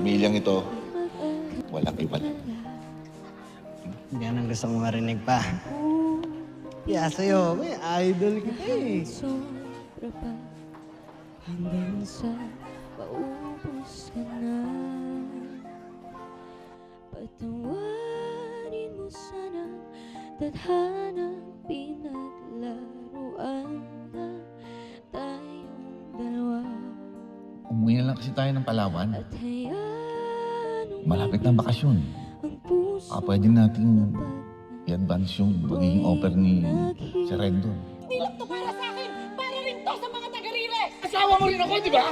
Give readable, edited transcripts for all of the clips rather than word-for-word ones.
pamilyang ito, walang iwala. Yan ang gusto kong marinig pa. Kaya sa'yo, may idol kita eh. Sobra pa hanggang sa paubos ka na. Patawarin mo sana tadhanang pinaglaruan na tayong dalawa. Umuwi na lang kasi tayo ng Palawan. At hayaan Malapit na ang bakasyon. ang puso Pwede natin i-advance yung magiging offer ni Sir Rendon. Hindi lang to para sa akin, para rin to sa mga taga-Riles! Asawa mo rin ako, di ba?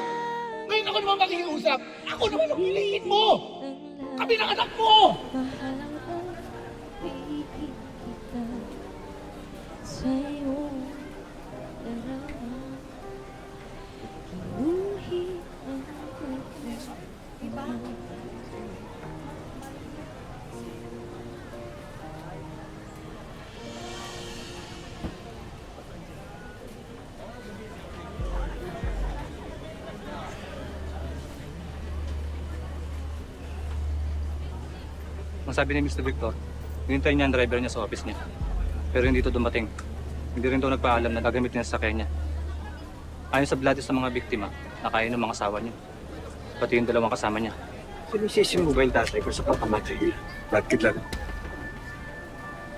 Ngayon ako naman makikiusap. Ako naman ang piliin mo! Kami ng anak mo! Mahal ang pag-ibig kita sa'yo larawan. Ginuhit ang pag-ibig. Ang sabi ni Mr. Victor, hinintay niya ang driver niya sa office niya. Pero hindi ito dumating. Hindi rin ito nagpaalam na gagamit niya sa sakyan niya. Ayon sa blatis ng mga biktima, nakain ng mga asawa niya. Pati yung dalawang kasama niya. Sinisisi mo ba yung tatay ko sa pagkamatay niya? Bakit lang?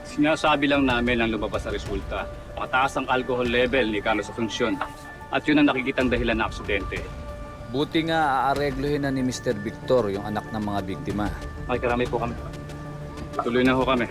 Sinasabi lang namin ang lumabas sa resulta. Mataas ang alcohol level ni Carlos sa funksyon. At yun ang nakikitang dahilan ng aksidente. Buti nga aaregluhin na ni Mr. Victor yung anak ng mga biktima. Makikarami po kami. Tuloy na ho kami.